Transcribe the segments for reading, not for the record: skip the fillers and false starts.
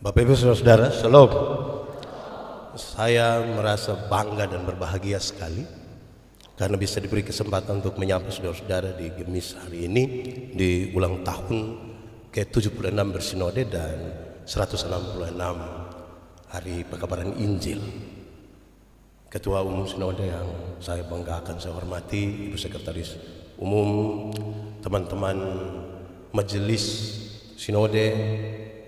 Bapak Ibu Saudara-saudara, Shalom. Saya merasa bangga dan berbahagia sekali karena bisa diberi kesempatan untuk menyapa saudara-saudara di Gemis hari ini di ulang tahun ke-76 bersinode dan 166 hari pekabaran Injil. Ketua Umum Sinode yang saya banggakan, saya hormati, Ibu Sekretaris Umum, teman-teman Majelis Sinode,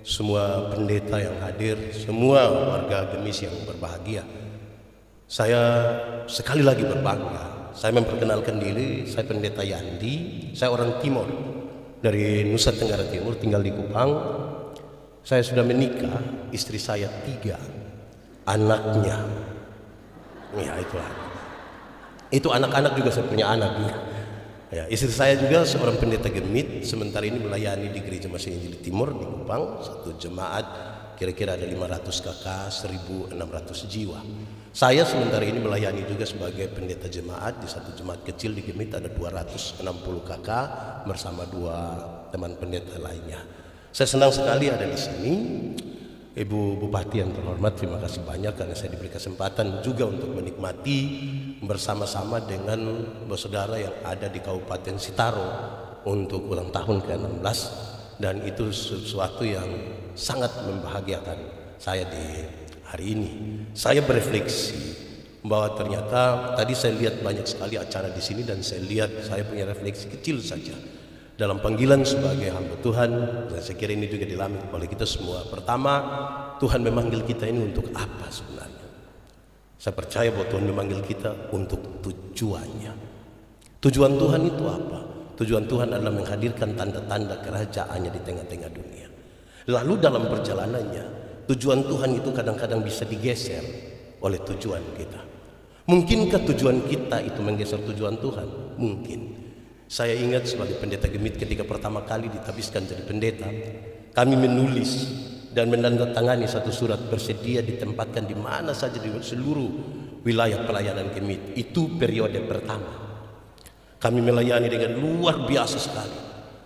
semua pendeta yang hadir, semua warga Gemis yang berbahagia. Saya sekali lagi berbangga. Saya memperkenalkan diri, saya pendeta Yandi, saya orang Timur dari Nusa Tenggara Timur, tinggal di Kupang. Saya sudah menikah, istri saya 3, anaknya. Ya itulah. Itu anak-anak juga saya punya anak juga. Ya, istri saya juga seorang pendeta Gemit, sementara ini melayani di Gereja Masih Injil Timur di Kupang, satu jemaat kira-kira ada 500 kakak, 1.600 jiwa. Saya sementara ini melayani juga sebagai pendeta jemaat di satu jemaat kecil di Gemit, ada 260 kakak bersama 2 teman pendeta lainnya. Saya senang sekali ada di sini. Ibu Bupati yang terhormat, terima kasih banyak karena saya diberi kesempatan juga untuk menikmati bersama-sama dengan saudara yang ada di Kabupaten Sitaro untuk ulang tahun ke-16, dan itu sesuatu yang sangat membahagiakan saya di hari ini. Saya berefleksi bahwa ternyata tadi saya lihat banyak sekali acara di sini dan saya lihat, saya punya refleksi kecil saja dalam panggilan sebagai hamba Tuhan, dan saya kira ini juga dialami oleh kita semua. Pertama, Tuhan memanggil kita ini untuk apa sebenarnya? Saya percaya bahwa Tuhan memanggil kita untuk tujuannya. Tujuan Tuhan itu apa? Tujuan Tuhan adalah menghadirkan tanda-tanda kerajaannya di tengah-tengah dunia. Lalu dalam perjalanannya, tujuan Tuhan itu kadang-kadang bisa digeser oleh tujuan kita. Mungkinkah tujuan kita itu menggeser tujuan Tuhan? Mungkin. Saya ingat sebagai pendeta Gemit ketika pertama kali ditabiskan jadi pendeta, kami menulis dan menandatangani satu surat bersedia ditempatkan di mana saja di seluruh wilayah pelayanan Gemit. Itu periode pertama. Kami melayani dengan luar biasa sekali.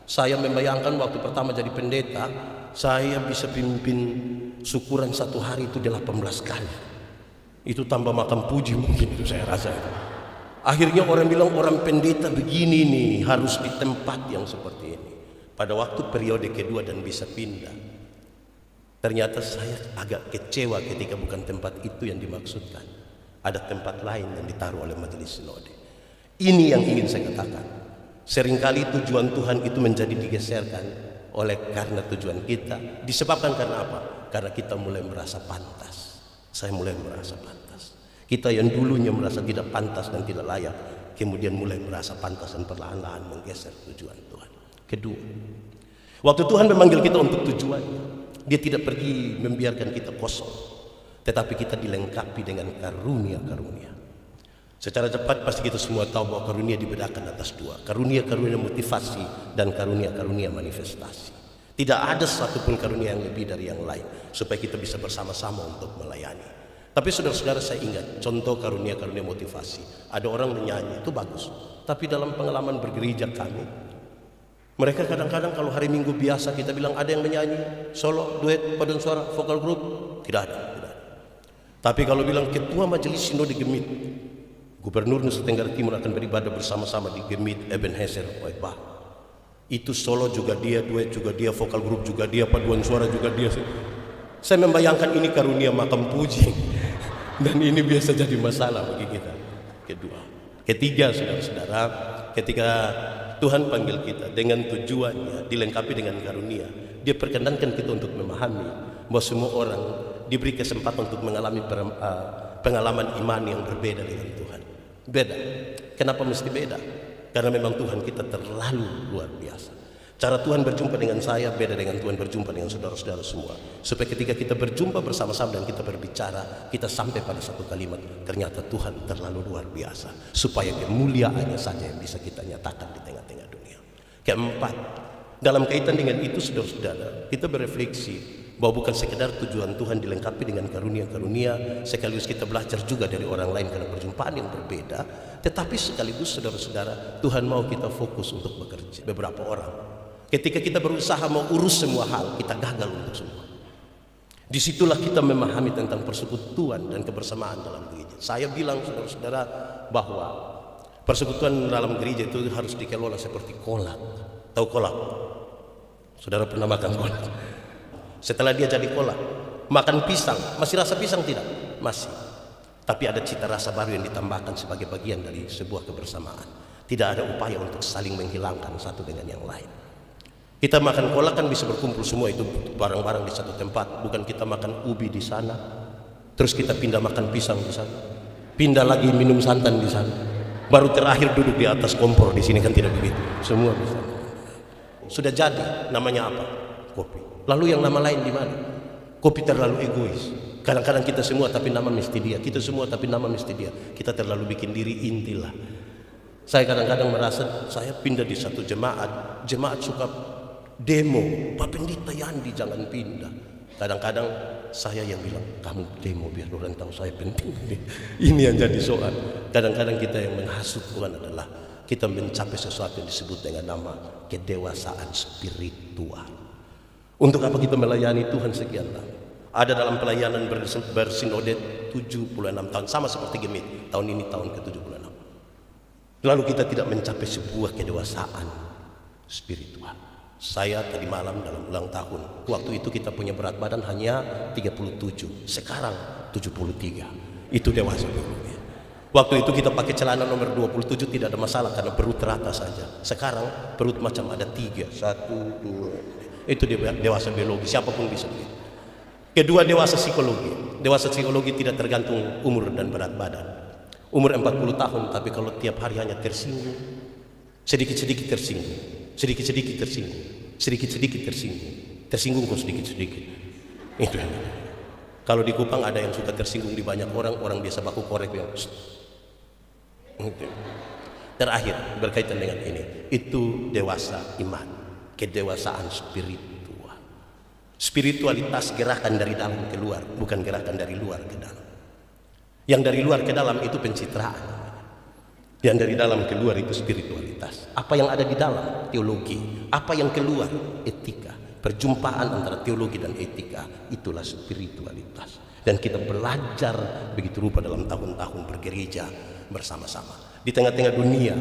Saya membayangkan waktu pertama jadi pendeta, saya bisa pimpin syukuran satu hari itu 18 kali. Itu tambah makan puji mungkin itu saya rasa itu. Akhirnya orang bilang orang pendeta begini nih, harus di tempat yang seperti ini. Pada waktu periode kedua dan bisa pindah, ternyata saya agak kecewa ketika bukan tempat itu yang dimaksudkan. Ada tempat lain yang ditaruh oleh Majelis Sinode. Ini yang ingin saya katakan. Seringkali tujuan Tuhan itu menjadi digeserkan oleh karena tujuan kita. Disebabkan karena apa? Karena kita mulai merasa pantas. Saya mulai merasa pantas. Kita yang dulunya merasa tidak pantas dan tidak layak, kemudian mulai merasa pantas dan perlahan-lahan menggeser tujuan Tuhan. Kedua, waktu Tuhan memanggil kita untuk tujuannya, Dia tidak pergi membiarkan kita kosong, tetapi kita dilengkapi dengan karunia-karunia. Secara cepat pasti kita semua tahu bahwa karunia dibedakan atas 2, karunia-karunia motivasi dan karunia-karunia manifestasi. Tidak ada satupun karunia yang lebih dari yang lain supaya kita bisa bersama-sama untuk melayani. Tapi saudara-saudara, saya ingat contoh karunia-karunia motivasi. Ada orang menyanyi, itu bagus. Tapi dalam pengalaman bergereja kami, mereka kadang-kadang kalau hari Minggu biasa kita bilang ada yang menyanyi, solo, duet, paduan suara, vokal group, tidak ada. Tapi kalau bilang ketua majelis sinode Gemit, Gubernur Nusa Tenggara Timur akan beribadah bersama-sama di Gemit Ebenezer Oibah, itu solo juga dia, duet juga dia, vokal group juga dia, paduan suara juga dia. Saya membayangkan ini karunia makam puji, dan ini biasa jadi masalah bagi kita. Kedua, ketiga, saudara-saudara, ketika Tuhan panggil kita dengan tujuannya, dilengkapi dengan karunia, Dia perkenankan kita untuk memahami bahwa semua orang diberi kesempatan untuk mengalami pengalaman iman yang berbeda dengan Tuhan. Beda. Kenapa mesti beda? Karena memang Tuhan kita terlalu luar biasa. Cara Tuhan berjumpa dengan saya beda dengan Tuhan berjumpa dengan saudara-saudara semua. Supaya ketika kita berjumpa bersama-sama dan kita berbicara, kita sampai pada satu kalimat, ternyata Tuhan terlalu luar biasa, supaya kemuliaannya saja yang bisa kita nyatakan di tengah-tengah dunia. Keempat, dalam kaitan dengan itu saudara-saudara, kita berefleksi bahwa bukan sekedar tujuan Tuhan dilengkapi dengan karunia-karunia, sekaligus kita belajar juga dari orang lain karena perjumpaan yang berbeda. Tetapi sekaligus saudara-saudara, Tuhan mau kita fokus untuk bekerja. Beberapa orang ketika kita berusaha mau urus semua hal, kita gagal untuk semua. Disitulah kita memahami tentang persekutuan dan kebersamaan dalam gereja. Saya bilang saudara-saudara bahwa persekutuan dalam gereja itu harus dikelola seperti kolak. Tahu kolak? Saudara pernah makan kolak? Setelah dia jadi kolak, makan pisang, masih rasa pisang tidak? Masih. Tapi ada cita rasa baru yang ditambahkan sebagai bagian dari sebuah kebersamaan. Tidak ada upaya untuk saling menghilangkan satu dengan yang lain. Kita makan kolak kan bisa berkumpul semua itu barang-barang di satu tempat. Bukan kita makan ubi di sana, terus kita pindah makan pisang di sana, pindah lagi minum santan di sana, baru terakhir duduk di atas kompor di sini, kan tidak begitu. Semua bisa. Sudah jadi namanya apa? Kopi. Lalu yang nama lain di mana? Kopi terlalu egois. Kadang-kadang kita semua tapi nama mesti dia. Kita semua tapi nama mesti dia. Kita terlalu bikin diri inti lah. Saya kadang-kadang merasa saya pindah di satu jemaat suka demo, Pak Pendeta Yandi jangan pindah. Kadang-kadang saya yang bilang, kamu demo biar orang tahu saya penting. Ini yang jadi soal. Kadang-kadang kita yang menghasut Tuhan adalah kita mencapai sesuatu yang disebut dengan nama kedewasaan spiritual. Untuk apa kita melayani Tuhan sekian lama? Ada dalam pelayanan bersinode 76 tahun, sama seperti Gemit. Tahun ini tahun ke-76. Lalu kita tidak mencapai sebuah kedewasaan spiritual. Saya tadi malam dalam ulang tahun, waktu itu kita punya berat badan hanya 37, sekarang 73. Itu dewasa biologi. Waktu itu kita pakai celana nomor 27 tidak ada masalah karena perut rata saja. Sekarang perut macam ada 3, 1, 2. Itu dewasa biologi, siapapun bisa begitu. Kedua, dewasa psikologi. Dewasa psikologi tidak tergantung umur dan berat badan. Umur 40 tahun, tapi kalau tiap hari hanya tersinggung, sedikit-sedikit tersinggung, sedikit-sedikit tersinggung, sedikit-sedikit tersinggung, tersinggung kok sedikit-sedikit. Itu. Kalau di Kupang ada yang suka tersinggung di banyak orang, orang biasa baku korek yang itu. Terakhir berkaitan dengan ini, itu dewasa iman, kedewasaan spiritual. Spiritualitas gerakan dari dalam ke luar, bukan gerakan dari luar ke dalam. Yang dari luar ke dalam itu pencitraan. Yang dari dalam keluar itu spiritualitas. Apa yang ada di dalam? Teologi. Apa yang keluar? Etika. Perjumpaan antara teologi dan etika, itulah spiritualitas. Dan kita belajar begitu rupa dalam tahun-tahun bergereja bersama-sama. Di tengah-tengah dunia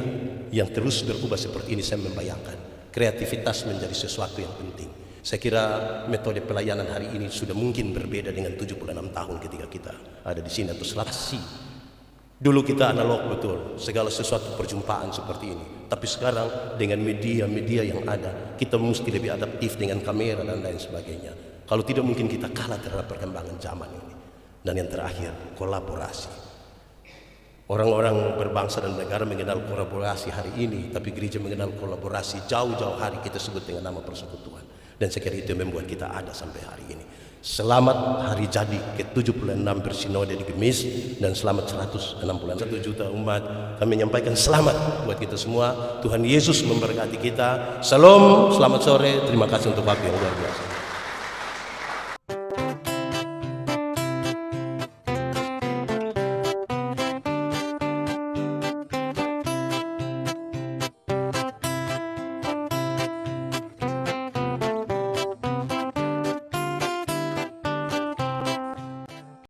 yang terus berubah seperti ini, saya membayangkan kreativitas menjadi sesuatu yang penting. Saya kira metode pelayanan hari ini sudah mungkin berbeda dengan 76 tahun ketika kita ada di sini atau selasi. Dulu kita analog betul, segala sesuatu perjumpaan seperti ini. Tapi sekarang dengan media-media yang ada, kita mesti lebih adaptif dengan kamera dan lain sebagainya. Kalau tidak mungkin kita kalah terhadap perkembangan zaman ini. Dan yang terakhir, kolaborasi. Orang-orang berbangsa dan negara mengenal kolaborasi hari ini, tapi gereja mengenal kolaborasi jauh-jauh hari kita sebut dengan nama persekutuan. Dan saya kira itu yang membuat kita ada sampai hari ini. Selamat hari jadi ke-76 bersinode di Gemis, dan selamat 161 juta umat. Kami menyampaikan selamat buat kita semua. Tuhan Yesus memberkati kita. Shalom, selamat sore. Terima kasih untuk waktu yang luar biasa.